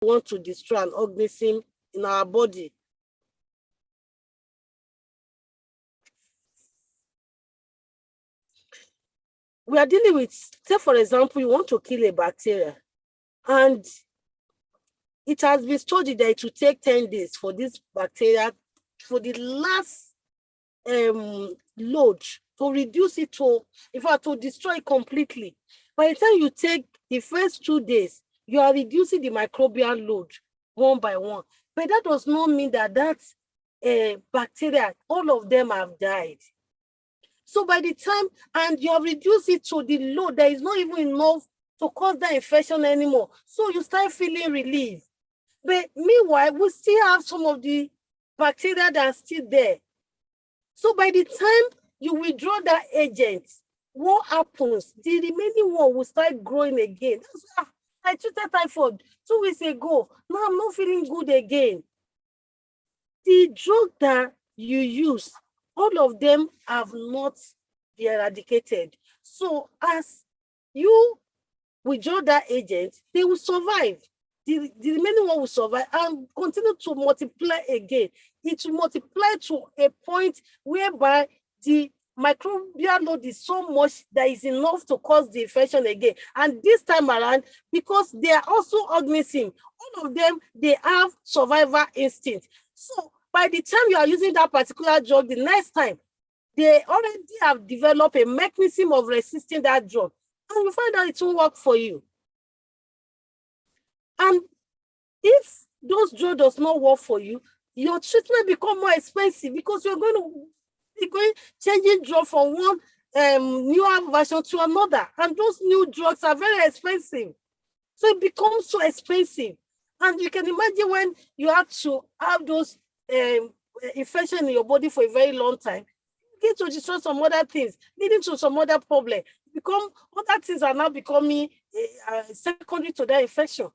want to destroy an organism in our body. We are dealing with, say for example, you want to kill a bacteria, and it has been studied that it will take 10 days for this bacteria, for the last load, to reduce it to, in fact, to destroy it completely. By the time you take the first 2 days, you are reducing the microbial load one by one. But that does not mean that bacteria, all of them have died. So by the time, and you have reduced it to the load, there is not even enough to cause that infection anymore. So you start feeling relief. But meanwhile, we still have some of the bacteria that are still there. So by the time you withdraw that agent, what happens? The remaining one will start growing again. I treated typhoid 2 weeks ago. Now I'm not feeling good again. The drug that you use, all of them have not been eradicated. So as you withdraw that agent, they will survive. The remaining one will survive and continue to multiply again. It will multiply to a point whereby the microbial load is so much that is enough to cause the infection again. And this time around, because they are also organisms, all of them, they have survival instinct. So by the time you are using that particular drug, the next time, they already have developed a mechanism of resisting that drug. And you find out it won't work for you. And if those drugs does not work for you, your treatment become more expensive because you're going to be changing drug from one newer version to another. And those new drugs are very expensive. So it becomes so expensive. And you can imagine when you have to have those infections in your body for a very long time, you get to destroy some other things, leading to some other problem. Other things are now becoming secondary to that infection.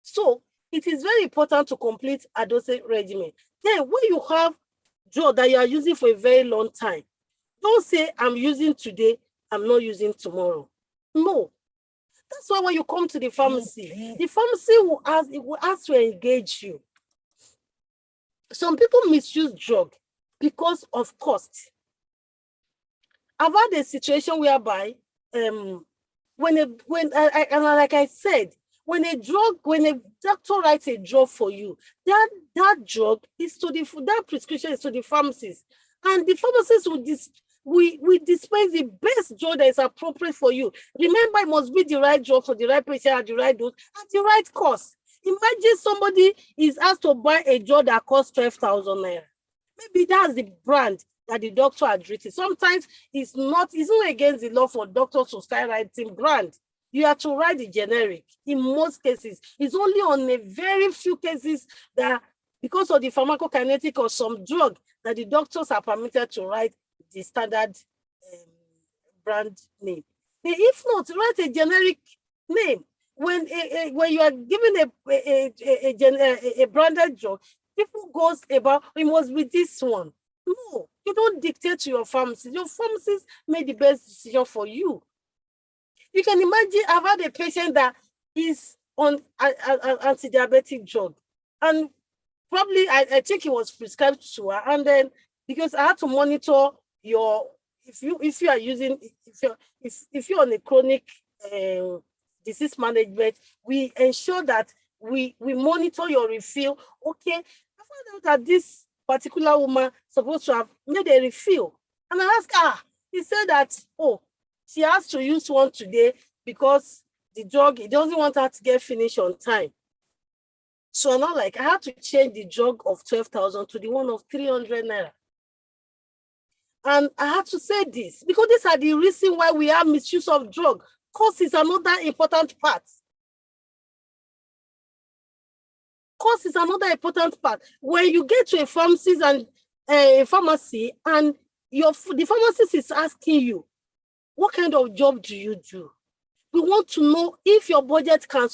So it is very important to complete a dosage regimen. Then when you have drug that you are using for a very long time, don't say I'm using today, I'm not using tomorrow. No. That's why when you come to the pharmacy, the pharmacy will ask to engage you. Some people misuse drug because of cost. I've had a situation whereby like I said, when a doctor writes a drug for you, that drug is that prescription is to the pharmacist, and the pharmacist will dispense the best drug that is appropriate for you. Remember, it must be the right drug for the right patient at the right dose at the right cost. Imagine somebody is asked to buy a drug that costs 12,000 naira. Maybe that's the brand that the doctor had written. Sometimes it's not against the law for doctors to start writing brand. You have to write the generic. In most cases, it's only on a very few cases that, because of the pharmacokinetic or some drug, that the doctors are permitted to write the standard brand name. But if not, write a generic name. When you are given a branded drug, people goes about, it must be this one. No, you don't dictate to your pharmacist. Your pharmacist made the best decision for you. You can imagine, I've had a patient that is on an anti-diabetic drug, and probably I think it was prescribed to her, and then because I had to monitor if you are using, if you're on a chronic disease management, we ensure that we monitor your refill. Okay, I found out that this particular woman supposed to have made a refill, and I asked her. He said that, oh, she has to use one today because the drug, he doesn't want her to get finished on time. So now, I had to change the drug of 12,000 to the one of 300 naira. And I had to say this because these are the reasons why we have misuse of drug. Cost is another important part. Cost is another important part. When you get to a pharmacy and the pharmacist is asking you, what kind of job do you do? We want to know if your budget can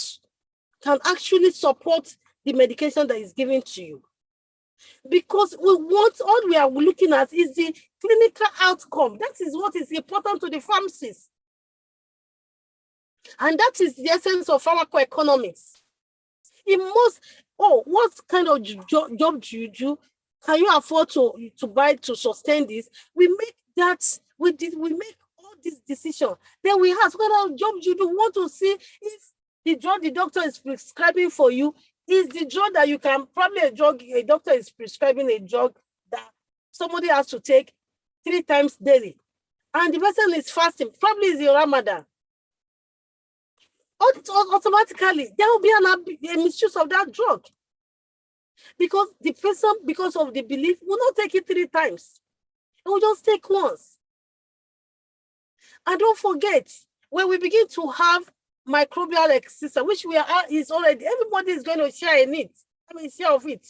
actually support the medication that is given to you. Because all we are looking at is the clinical outcome. That is what is important to the pharmacist. And that is the essence of pharmacoeconomics. It must, oh, what kind of job do you do? Can you afford to buy to sustain this? We make that, we make all these decisions. Then we ask what kind of job do you do? We want to see if the drug the doctor is prescribing for you is the drug that you can, probably a doctor is prescribing a drug that somebody has to take 3 times daily. And the person is fasting, probably is in Ramadan. Automatically, there will be a misuse of that drug. Because the person, because of the belief, will not take it 3 times. It will just take once. And don't forget, when we begin to have microbial system, which we are is already, everybody is going to share in it. Share of it.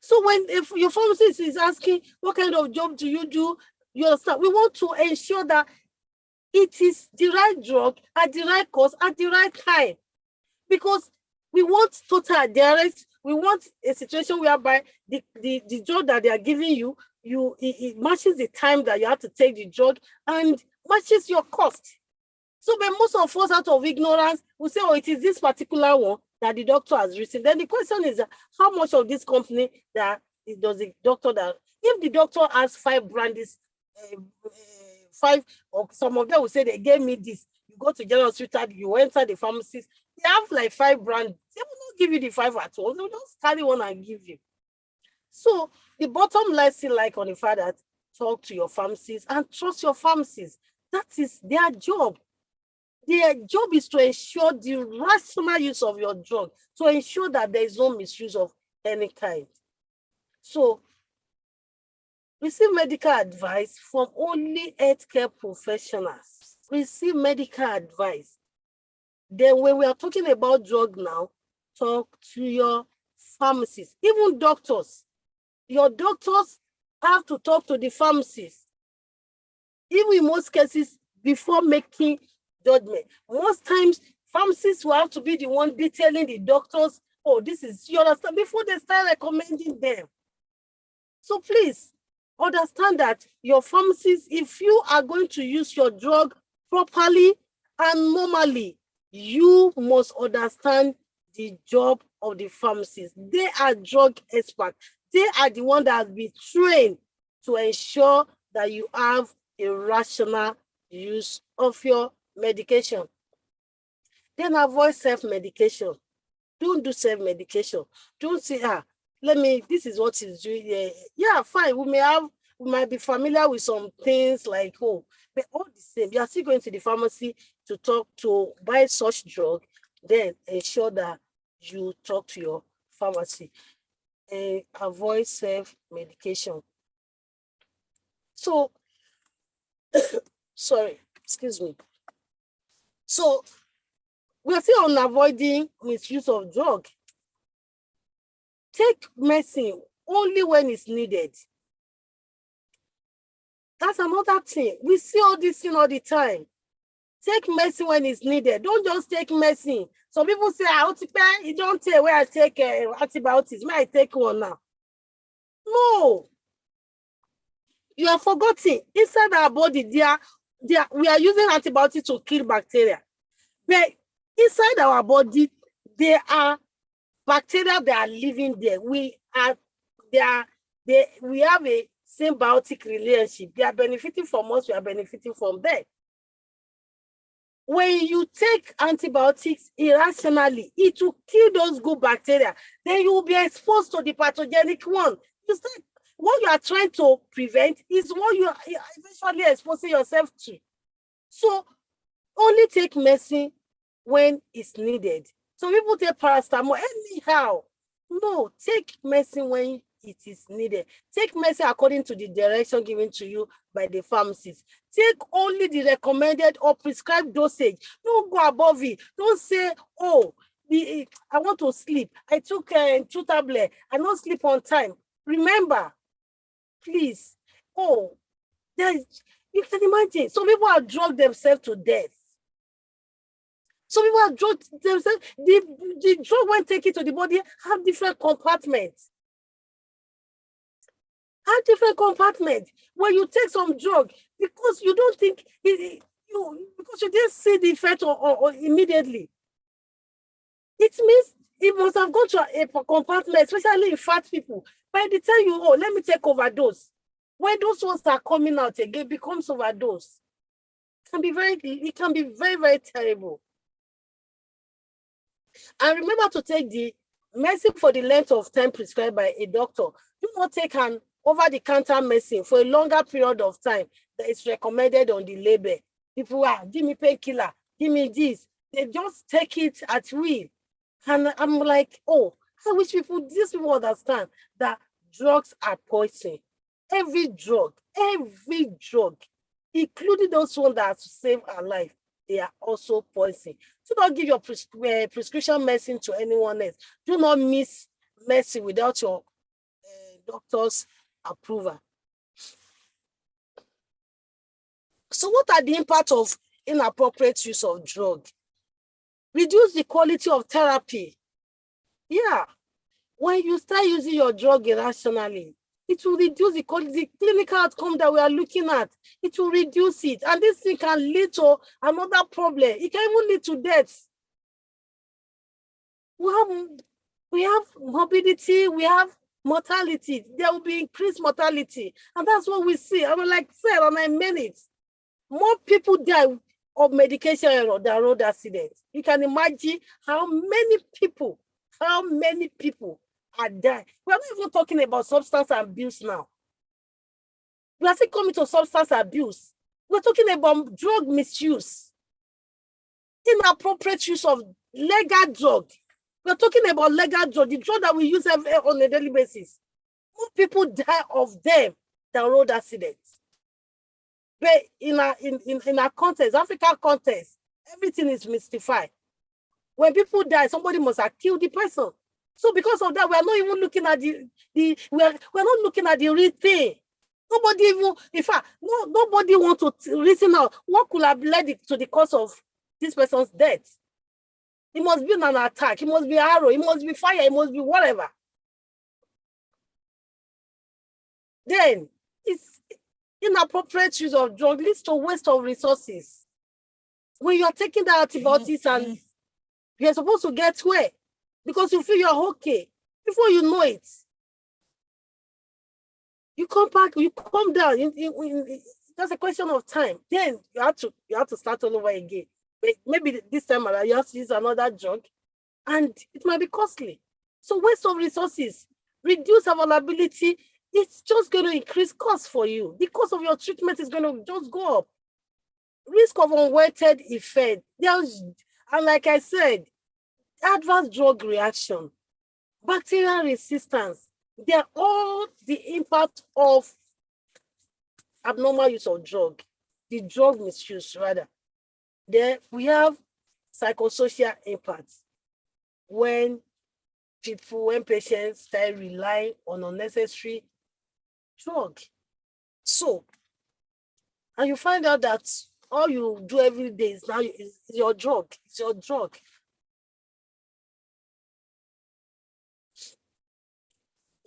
So if your pharmacist is asking, what kind of job do you do? You understand? We want to ensure that it is the right drug at the right cost at the right time. Because we want total adherence. We want a situation whereby the drug that they are giving you, it matches the time that you have to take the drug and matches your cost. So but most of us, out of ignorance, will say, oh, it is this particular one that the doctor has written. Then the question is, how much of this company that does the doctor that, if the doctor has 5 brands, 5, or some of them will say they gave me this. You go to general hospital, you enter the pharmacist, they have like 5 brands. They will not give you the 5 at all. They will just carry one and give you. So the bottom line still like on the fact that talk to your pharmacist and trust your pharmacist. That is their job. Their job is to ensure the rational use of your drug, to ensure that there is no misuse of any kind. So receive medical advice from only healthcare professionals. Receive medical advice. Then when we are talking about drug now, talk to your pharmacist, even doctors. Your doctors have to talk to the pharmacist. Even in most cases, before making judgment. Most times, pharmacists will have to be the one detailing the doctors, oh, this is, you understand, before they start recommending them. So please, understand that your pharmacist, if you are going to use your drug properly and normally, you must understand the job of the pharmacist. They are drug experts. They are the one that has been trained to ensure that you have a rational use of your medication. Then avoid self-medication. Don't do self-medication. Don't say, this is what is doing. Yeah, fine. We might be familiar with some things like, but all the same, you are still going to the pharmacy to buy such drug. Then ensure that you talk to your pharmacy. Avoid self-medication. So, sorry, excuse me. So, we are still on avoiding misuse of drug. Take medicine only when it's needed. That's another thing. We see all this thing all the time. Take medicine when it's needed. Don't just take medicine. Some people say, you don't tell where I take antibiotics. May I take one now? No. You are forgetting. Inside our body, we are using antibiotics to kill bacteria. But inside our body, there are bacteria that are living there. We have a symbiotic relationship. They are benefiting from us, we are benefiting from them. When you take antibiotics irrationally, it will kill those good bacteria. Then you will be exposed to the pathogenic one. What you are trying to prevent is what you are eventually exposing yourself to. So only take medicine when it's needed. Some people take paracetamol anyhow. No, take medicine when it is needed. Take medicine according to the direction given to you by the pharmacist. Take only the recommended or prescribed dosage. Don't go above it. Don't say, I want to sleep. I took 2 tablets. I don't sleep on time. Remember, please. You can imagine. Some people have drugged themselves to death. Some people have drugged themselves. The drug, when taken to the body, have different compartments. When you take some drug, because you don't think because you didn't see the effect or immediately. it means it must have gone to a compartment, especially in fat people. By the time you, oh, let me take overdose. When those ones are coming out again, becomes overdose. It can be very, very terrible. And remember to take the medicine for the length of time prescribed by a doctor. Do not take an over-the-counter medicine for a longer period of time that is recommended on the label. People are, give me painkiller, give me this. They just take it at will. And I'm like, oh, I wish these people understand that drugs are poison. Every drug, including those ones that are to save our life, they are also poison. Do not give your prescription medicine to anyone else. Do not miss medicine without your doctor's approval. So what are the impact of inappropriate use of drug? Reduce the quality of therapy. Yeah. When you start using your drug irrationally, it will reduce the clinical outcome that we are looking at. It will reduce it. And this thing can lead to another problem. It can even lead to death. We have morbidity, we have mortality. There will be increased mortality. And that's what we see. I mean, like said, and I meant it. More people die of medication error than road accidents. You can imagine how many people are dying. We are not even talking about substance abuse now. We are still coming to substance abuse. We're talking about drug misuse, inappropriate use of legal drug. We're talking about legal drug, the drug that we use on a daily basis. More people die of them than road accidents. But in our context, African context, everything is mystified. When people die, somebody must have killed the person. So because of that, we are not even looking at we're not looking at the real thing. Nobody even, in fact, nobody wants to reason out what could have led to the cause of this person's death. It must be an attack. It must be arrow. It must be fire. It must be whatever. Then it's inappropriate use of drug leads to waste of resources. When you are taking the antibiotics and you're supposed to get well because you feel you're okay, before you know it, you come back, you come down. That's a question of time. Then you have to start all over again. Maybe this time around you have to use another drug, and it might be costly. So waste of resources, reduce availability. It's just going to increase cost for you. The cost of your treatment is going to just go up. Risk of unwanted effect. And like I said, adverse drug reaction, bacterial resistance, they're all the impact of abnormal use of drug, the drug misuse rather. Then we have psychosocial impact when patients start relying on unnecessary drug. So, and you find out that all you do every day is now is your drug. It's your drug.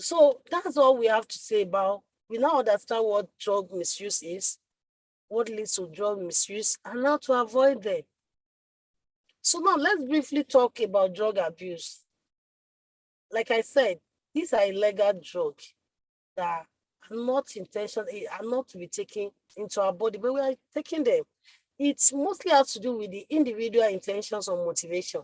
So that's all we have to say about. We now understand what drug misuse is, what leads to drug misuse, and how to avoid them. So now let's briefly talk about drug abuse. Like I said, these are illegal drugs that are not to be taken into our body, but we are taking them. It mostly has to do with the individual intentions or motivation.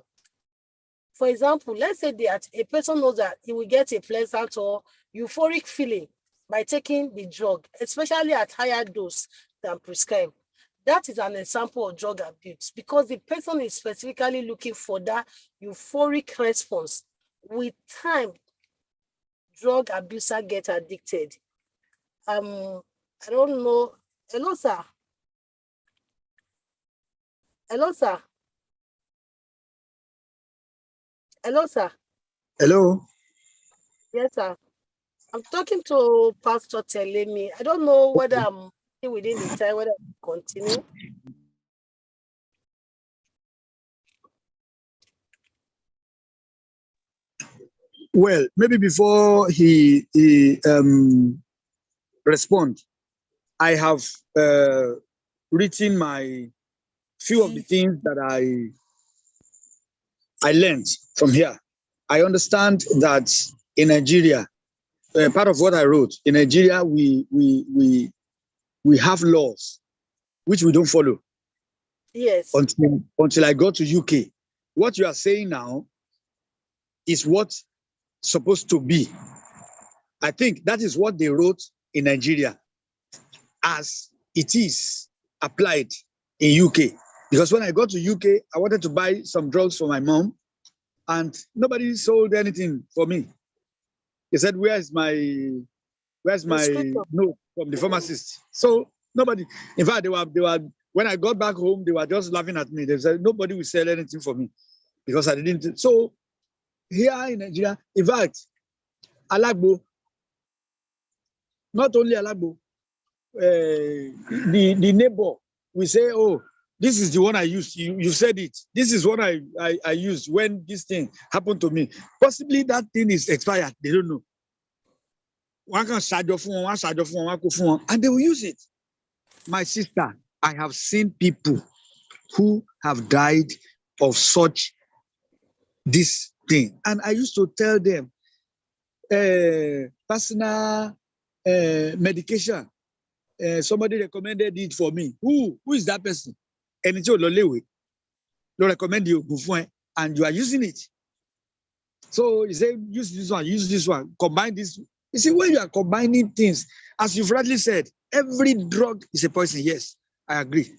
For example, let's say that a person knows that he will get a pleasant or euphoric feeling by taking the drug, especially at higher dose than prescribed. That is an example of drug abuse because the person is specifically looking for that euphoric response. With time, drug abuser get addicted. I don't know. Hello, sir. Hello, sir. Hello, sir. Hello. Yes, sir. I'm talking to Pastor TELEMI. I don't know whether I'm within the time, whether I continue. Well, maybe before he respond, I have written my few of the things that I I learned from here. I understand that in Nigeria, part of what I wrote, in Nigeria, we have laws which we don't follow Yes. until I go to UK. What you are saying now is what's supposed to be. I think that is what they wrote in Nigeria as it is applied in UK. Because when I got to UK, I wanted to buy some drugs for my mom, and nobody sold anything for me. They said, "Where's my Prescription. note from the pharmacist?" So nobody. In fact, they were. When I got back home, they were just laughing at me. They said nobody will sell anything for me because I didn't. So here in Nigeria, in fact, Alagbo, not only Alagbo, the neighbor will say, "Oh, this is the one I used. You said it. This is what I used when this thing happened to me. Possibly that thing is expired. They don't know. One can and they will use it. My sister, I have seen people who have died of such this thing. And I used to tell them, personal medication, somebody recommended it for me. Who is that person? And it's Lolewe. They recommend you, and you are using it. So you say, use this one, combine this. You see, when you are combining things, as you've rightly said, every drug is a poison. Yes, I agree.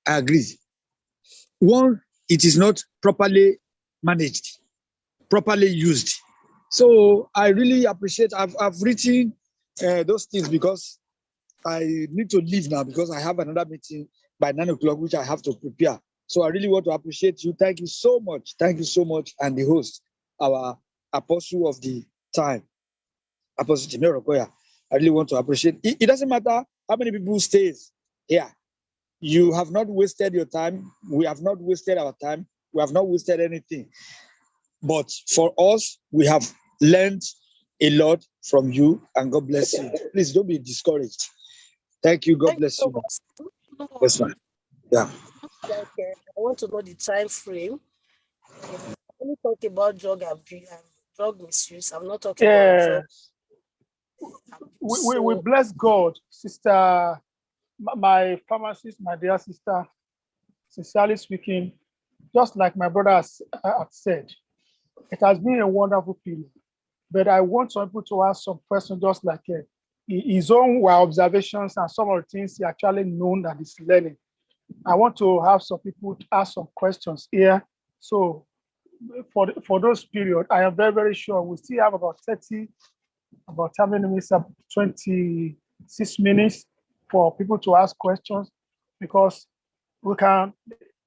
I agree. One, it is not properly managed, properly used. So I really appreciate, I've written those things because I need to leave now because I have another meeting by 9 o'clock, which I have to prepare. So I really want to appreciate you. Thank you so much. Thank you so much. And the host, our apostle of the time, Apostle Timero Koya. I really want to appreciate. It doesn't matter how many people stays here. You have not wasted your time. We have not wasted our time. We have not wasted anything. But for us, we have learned a lot from you, and God bless you. Please don't be discouraged. Thank you. God Thank you bless so you. much. No Yes, worry. ma'am. Yeah. Okay. I want to know the time frame. Yeah. I only talk about drug abuse and drug misuse. I'm not talking about drug Yes, abuse. we So bless God, sister, my pharmacist, my dear sister, sincerely speaking, just like my brother has said, it has been a wonderful period. But I want some people to ask some questions, just like his own observations and some of the things he actually known that he's learning. I want to have some people to ask some questions here. So for those period, I am very, very sure we still have about 30, about how many minutes, 26 minutes for people to ask questions, because we can,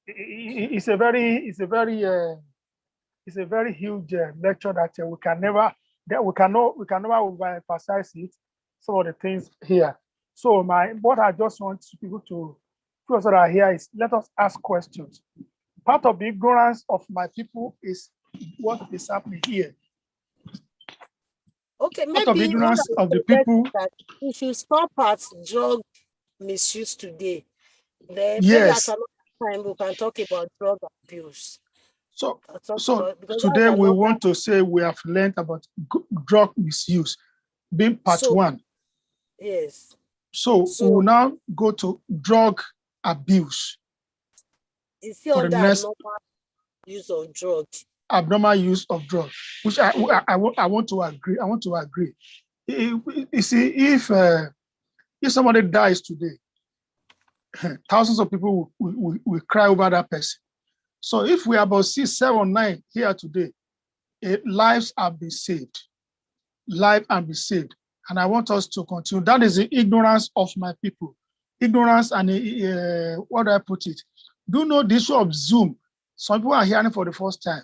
it's a very huge lecture that we can never overemphasize it, some of the things here. So what I just want people that are here is, let us ask questions. Part of the ignorance of my people is what is happening here. okay, Part of the maybe what I ignorance would of the suggest people, is that we should stop at drug misuse today. Then maybe at yes. another time we can talk about drug abuse. So, I'll talk so about because today that's we another. want to say we have learned about drug misuse, being part So one. yes. So we will So now go to drug abuse it's still for the under next abnormal use of drugs. abnormal use of drugs, which I want to agree. I want to agree. You see, if somebody dies today, thousands of people will cry over that person. So if we are about 6, 7, 9 here today, lives have been saved. Life and be saved. And I want us to continue. That is the ignorance of my people. Ignorance and what do I put it? Do you know the issue of Zoom? Some people are hearing for the first time.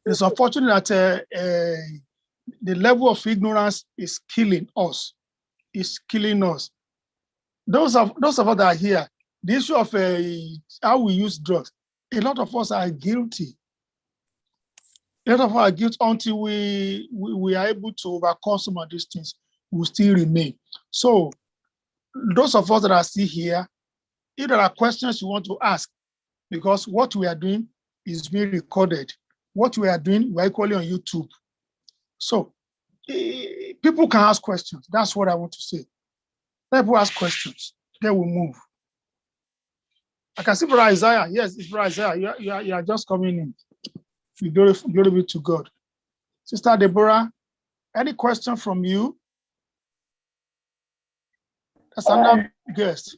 It's unfortunate that the level of ignorance is killing us. It's killing us. Those of us that are here, the issue of how we use drugs, a lot of us are guilty. A lot of our guilt, until we are able to overcome some of these things, will still remain. So those of us that are still here, if there are questions you want to ask, because what we are doing, is being recorded. What we are doing, we're equally on YouTube. So people can ask questions. That's what I want to say. People ask questions. Then we move. I can see Brother Isaiah. Yes, it's Brother Isaiah. You are just coming in. Glory be to God. Sister Deborah, any question from you? That's another guest.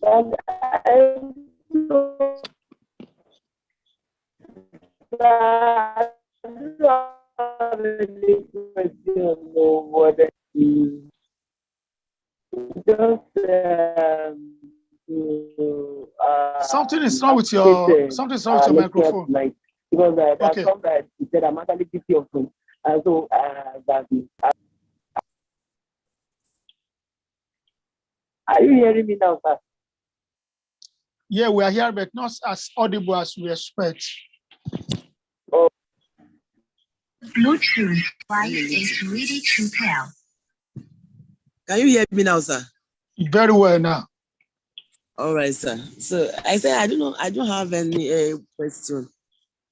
Something is wrong with your microphone. Because Okay. that he said I'm actually guilty of some. So that is. Are you hearing me now, sir? Yeah, we are here, but not as audible as we expect. Oh. Bluetooth device is ready to pair. Can you hear me now, sir? Very well now. All right, sir. So I said I don't have any question,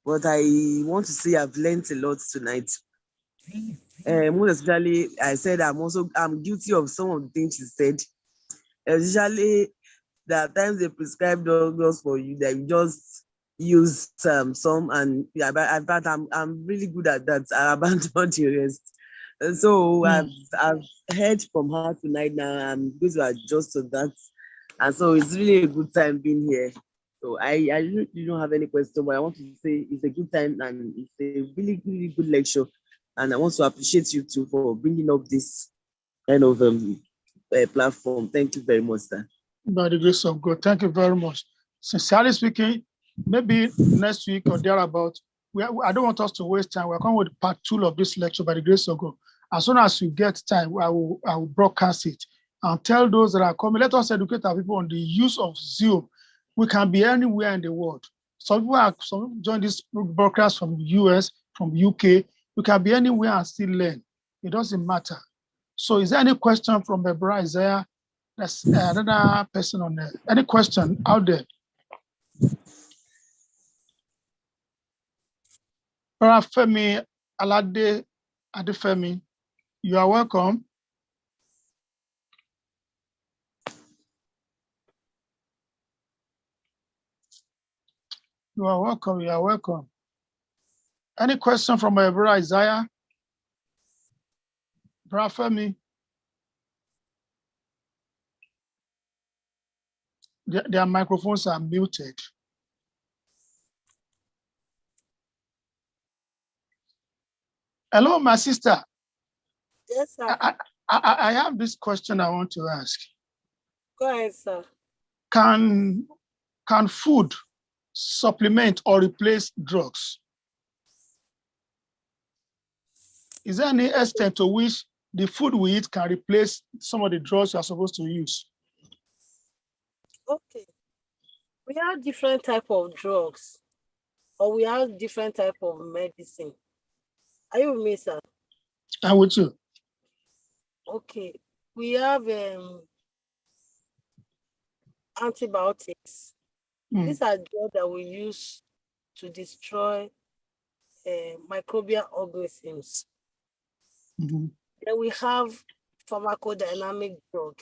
but I want to say I've learned a lot tonight. Most especially, I said I'm guilty of some of the things she said. Especially, there are times they prescribe drugs for you that you just use some, and yeah, but I'm really good at that. I abandoned the rest. And so I've heard from her tonight. Now I'm going to adjust to that, and so it's really a good time being here. So I really don't have any question, but I want to say it's a good time and it's a really, really good lecture. And I want to appreciate you too for bringing up this kind of platform. Thank you very much, sir. By the grace of God, thank you very much. Sincerely speaking, maybe next week or thereabout, I don't want us to waste time. We're coming with part 2 of this lecture by the grace of God. As soon as we get time, I will broadcast it and tell those that are coming. Let us educate our people on the use of Zoom. We can be anywhere in the world. Some people join this broadcast from the US, from UK. We can be anywhere and still learn. It doesn't matter. So is there any question from the brother Isaiah? That's another person on there. Any question out there? Brother Femi Alade Adefemi, you are welcome. You are welcome. You are welcome. Any question from my brother Isaiah? Brother Femi? Their microphones are muted. Hello, my sister. Yes, sir. I have this question I want to ask. Go ahead, sir. Can food supplement or replace drugs? Is there any extent to which the food we eat can replace some of the drugs you are supposed to use? Okay. We have different type of drugs, or we have different type of medicine. Are you with me, sir? I'm with you. Okay. We have antibiotics. These are drugs that we use to destroy microbial organisms. Then we have pharmacodynamic drug.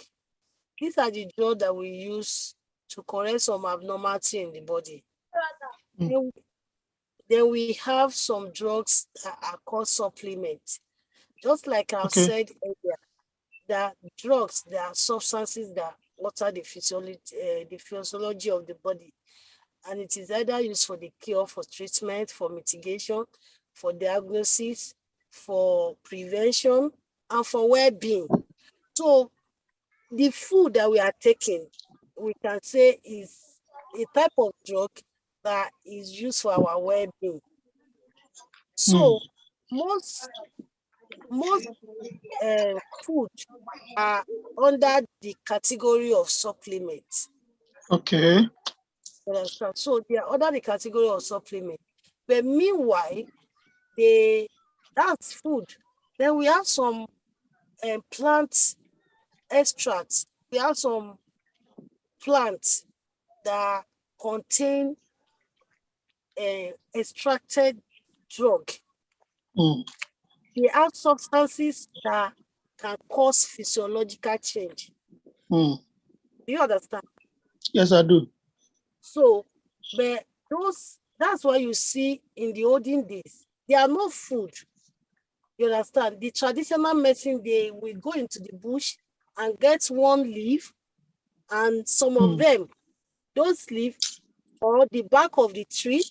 These are the drugs that we use to correct some abnormality in the body. Then we have some drugs that are called supplements. Just like I said earlier, that drugs, there are substances that alter the physiology of the body. And it is either used for the cure, for treatment, for mitigation, for diagnosis, for prevention, and for well-being. So the food that we are taking, we can say is a type of drug that is used for our well-being. So most food are under the category of supplements. Okay. So they are under the category of supplement. But meanwhile, that's food. Then we have some plant extracts. We have some plants that contain extracted drug. They have substances that can cause physiological change. Do you understand? Yes, I do. So, but that's why you see in the olden days, there are no food. You understand? The traditional medicine, they will go into the bush and get one leaf, and some of them, those leaves or the bark of the tree,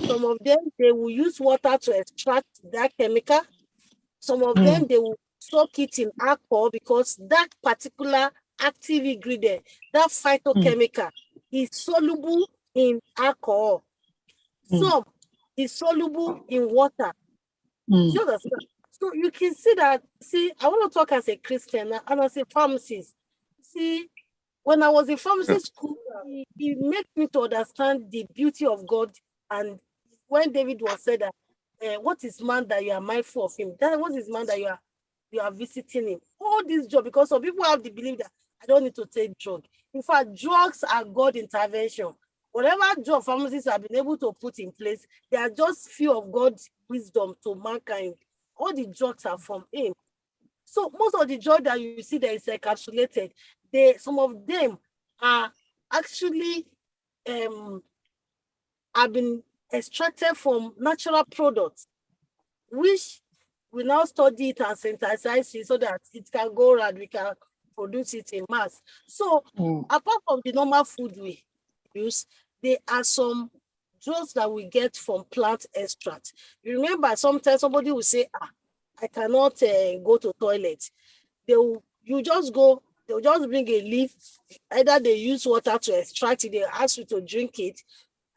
some of them, they will use water to extract that chemical. Some of them, they will soak it in alcohol because that particular active ingredient, that phytochemical, is soluble in alcohol. Some is soluble in water. Do you understand? So you can see that, I want to talk as a Christian and as a pharmacist. See, when I was in pharmacy school, it made me to understand the beauty of God. And when David was said that, what is man that you are mindful of him? That what is man that you are visiting him? All this job, because some people have the belief that I don't need to take drug. In fact, drugs are God intervention. Whatever drug pharmacists have been able to put in place, they are just few of God's wisdom to mankind. All the drugs are from him. So most of the drug that you see that is encapsulated, some of them are actually have been extracted from natural products, which we now study it and synthesize it so that it can go around, we can produce it in mass. So apart from the normal food we use, there are some drugs that we get from plant extract. You remember sometimes somebody will say, I cannot go to toilet. They'll just bring a leaf, either they use water to extract it, they ask you to drink it.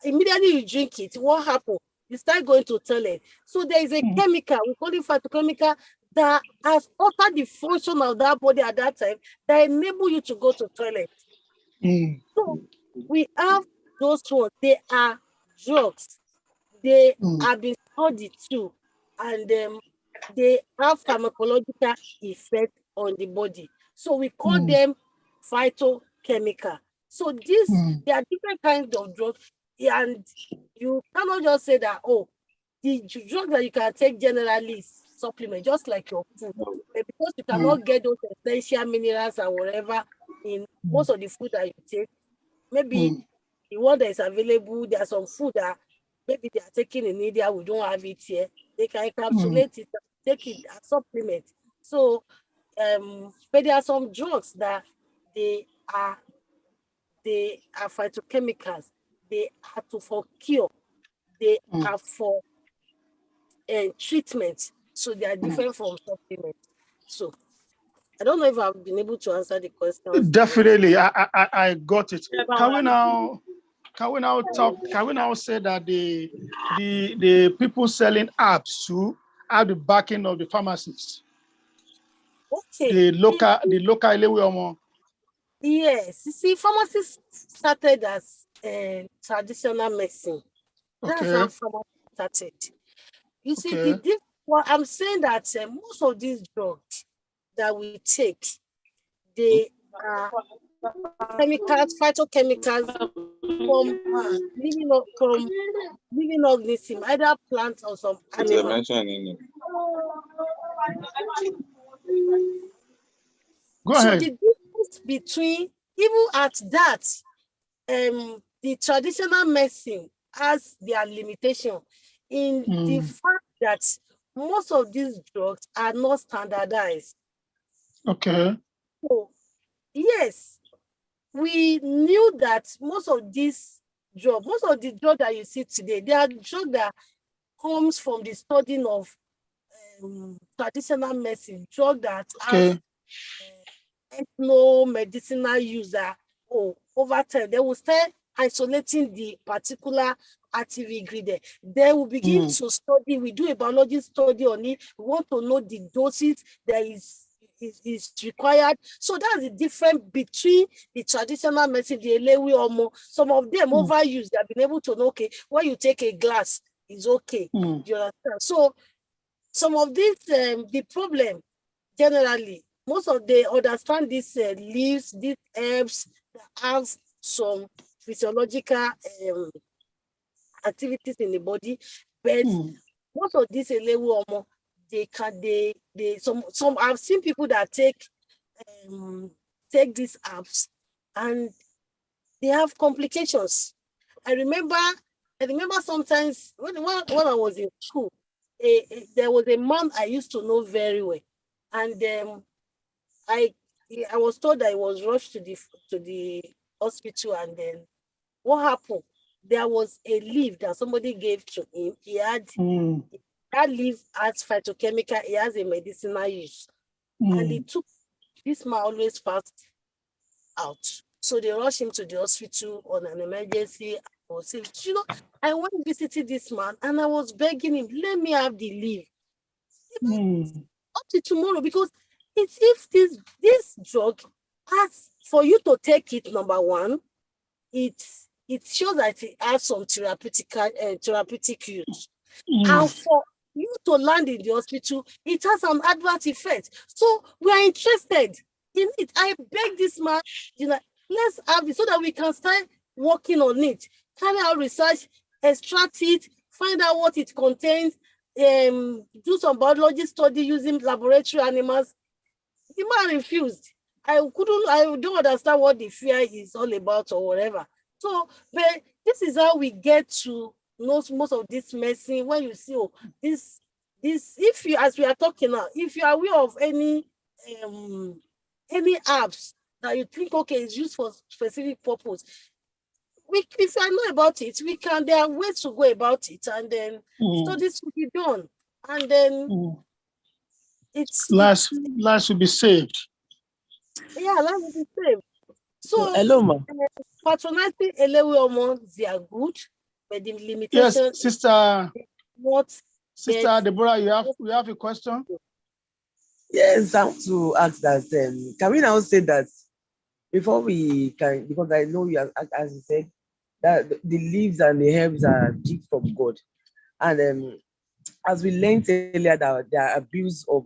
Immediately you drink it, what happens? You start going to toilet. So there is a chemical, we call it phytochemical, that has altered the function of that body at that time that enable you to go to toilet. So we have those ones. They are drugs. They have been studied too, and they have pharmacological effect on the body. So we call them phytochemical. So there are different kinds of drugs, and you cannot just say that, the drug that you can take generally is supplement, just like your food. But because you cannot get those essential minerals and whatever in most of the food that you take, maybe the one that is available, there are some food that maybe they are taking in India, we don't have it here. They can encapsulate it, take it as supplement. So, but there are some drugs that they are phytochemicals. They are for cure. They are for treatment. So they are different from supplements. So I don't know if I've been able to answer the questions. Definitely, I got it. Can we now say that the people selling apps too have the backing of the pharmacists? Okay. The local Elewe. Yes, you see, pharmacists started as traditional medicine. That's how pharmacy started. You see, well, I'm saying that most of these drugs that we take, they are chemicals, phytochemicals from living organism, either plants or some animals. Go So ahead. the difference between, even at that, the traditional medicine has their limitation in the fact that most of these drugs are not standardized. Okay. So, yes, we knew that most of the drugs that you see today, they are drugs that comes from the studying of traditional medicine, drug that have ethno-medicinal user. Over time, they will start isolating the particular active ingredient. They will begin to study. We do a biology study on it. We want to know the doses that is required. So that's the difference between the traditional medicine, the Elewi Omo. Some of them overuse. They have been able to know, okay, when you take a glass, it's okay. You understand? So some of these, the problem generally, most of they understand these leaves, these herbs that have some physiological activities in the body. But most of these elewu omo, some I've seen people that take these apps and they have complications. I remember sometimes when I was in school, there was a man I used to know very well, and I was told I was rushed to the hospital, and then what happened? There was a leaf that somebody gave to him. That leaf has phytochemical. It has a medicinal use, and it took this man always fast out. So they rushed him to the hospital on an emergency. I went visiting this man and I was begging him, let me have the leave up to tomorrow, because it's if this drug has for you to take it, number one, it shows that it has some therapeutic use. And for you to land in the hospital, it has an adverse effect. So we are interested in it. I beg this man, let's have it so that we can start working on it, carry out research, extract it, find out what it contains, do some biology study using laboratory animals. The man refused. I don't understand what the fear is all about or whatever. So, but this is how we get to know most of this medicine. When you see this, if you, as we are talking now, if you are aware of any apps that you think it's used for specific purpose, if I know about it, there are ways to go about it, and then studies will be done, and then lives will be saved. Yeah, life will be saved. So hello, ma. Patronizing elewe omo, they are good, but the limitation. Yes, sister. What? Sister Deborah, you have a question? Yes, I want to ask that. Can we now say that before we can, because I know you, as you said, that the leaves and the herbs are gifts from God, and as we learned earlier, that there are abuse of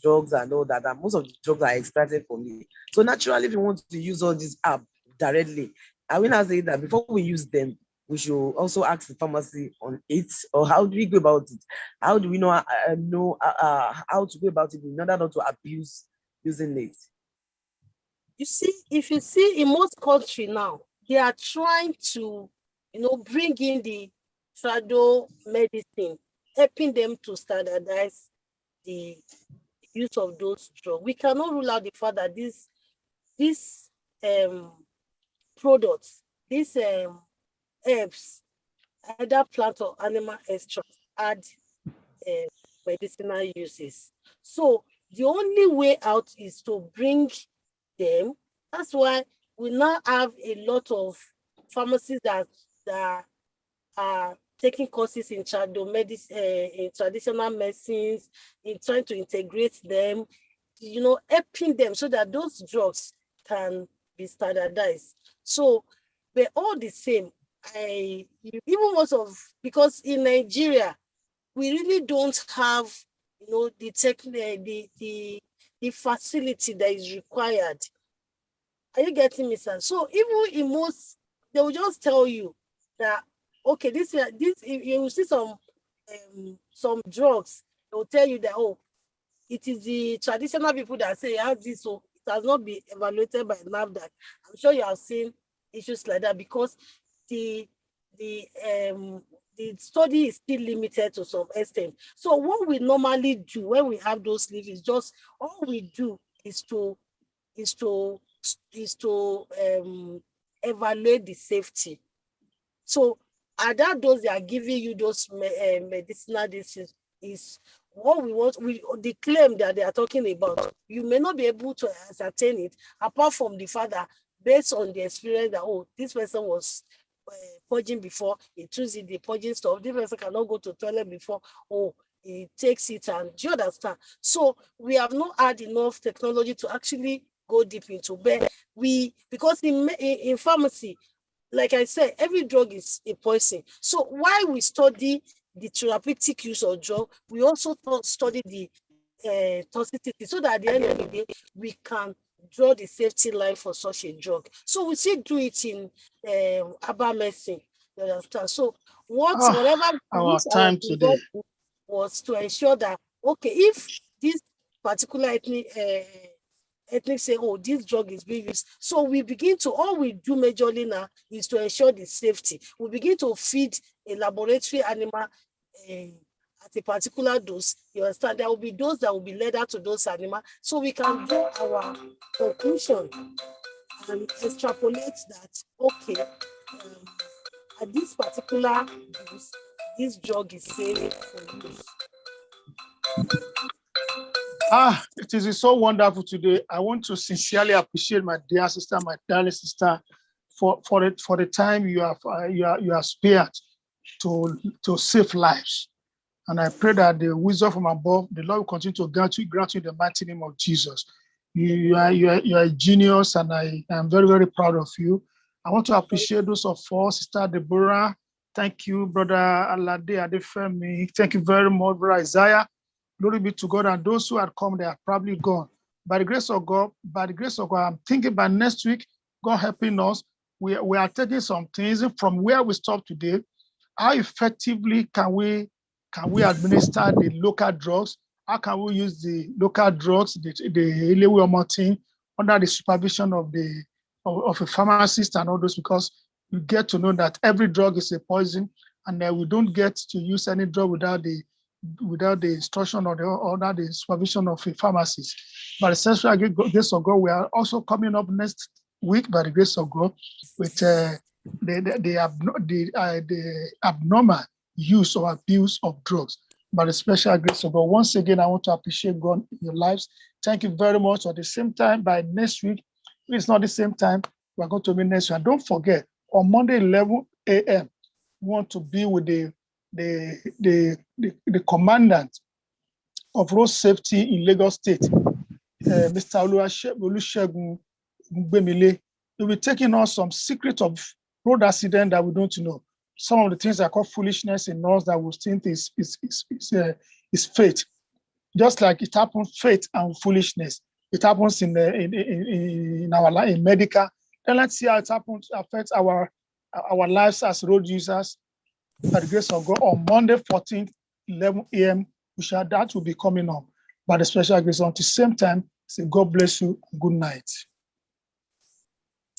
drugs and all that, and most of the drugs are extracted from it. So naturally, if you want to use all this app directly, I will not say that before we use them, we should also ask the pharmacy on it, or how do we go about it? How do we know how to go about it in order not to abuse using it? You see, if you see in most countries now, they are trying to, bring in the trado medicine, helping them to standardize the use of those drugs. We cannot rule out the fact that these products, these herbs, either plant or animal extracts, add medicinal uses. So the only way out is to bring them. That's why we now have a lot of pharmacies that are taking courses in in traditional medicines, in trying to integrate them, helping them so that those drugs can be standardized. So, but all the same, because in Nigeria, we really don't have, the facility that is required. Are you getting me, sir? So even in most, they will just tell you that, okay, this you will see some drugs. They will tell you that, it is the traditional people that say it has this, so it has not been evaluated by NAFDAC. I'm sure you have seen issues like that because the study is still limited to some extent. So what we normally do when we have those leaves is just all we do is to evaluate the safety. So at that dose they are giving you those medicinal diseases is what we want. The claim that they are talking about, you may not be able to ascertain it apart from the fact that based on the experience that this person was purging before, he chooses the purging stuff. This person cannot go to toilet before, he takes it, and do you understand? So we have not had enough technology to actually go deep into, but because in pharmacy, like I said, every drug is a poison. So while we study the therapeutic use of drug, we also study the toxicity, so that at the end of the day, we can draw the safety line for such a drug. So we still do it in herbal medicine. You understand? So whatever our this time today. was to ensure that, okay, if this particular ethnic say, oh, this drug is being used. So we begin to, all we do majorly now is to ensure the safety. We begin to feed a laboratory animal at a particular dose. You understand? There will be those that will be led out to those animals. So we can do our conclusion and extrapolate that, okay, at this particular dose, this drug is safe for use. It is so wonderful today. I want to sincerely appreciate my dear sister, my darling sister, for the time you have spared to save lives. And I pray that the wisdom from above, the Lord will continue to grant you in the mighty name of Jesus. You are a genius, and I am very, very proud of you. I want to appreciate those of us, Sister Deborah. Thank you, Brother Alade Adefemi. Thank you very much, Brother Isaiah. Glory be to God. And those who had come, they are probably gone. By the grace of God, I'm thinking by next week, God helping us, we are taking some things from where we stopped today. How effectively can we administer the local drugs? How can we use the local drugs, the Ilewe team, under the supervision of a pharmacist and all those, because you get to know that every drug is a poison, and we don't get to use any drug without the instruction or under the supervision of a pharmacist. By the essential grace of God, we are also coming up next week by the grace of God with the abnormal use or abuse of drugs. By the special grace of God. Once again, I want to appreciate God in your lives. Thank you very much. At the same time, by next week, if it's not the same time, we're going to meet next week. And don't forget, on Monday, 11 a.m., we want to be with the commandant of road safety in Lagos State, Mr. Olusegun Gbemile. He'll be taking us some secret of road accident that we don't know. Some of the things that are called foolishness in us that we think is fate. Just like it happens, faith and foolishness. It happens in our life, in medical. Then let's see how it happens, affects our lives as road users. By the grace of God, on Monday, 14th, 11 a.m., that will be coming on. By the special grace, until the same time, say God bless you and good night.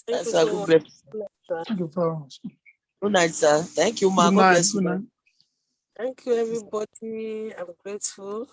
Thank you so much. Thank you very much. Good night, sir. Thank you, Ma. Good God night. bless you. Good night. Thank you, everybody. I'm grateful.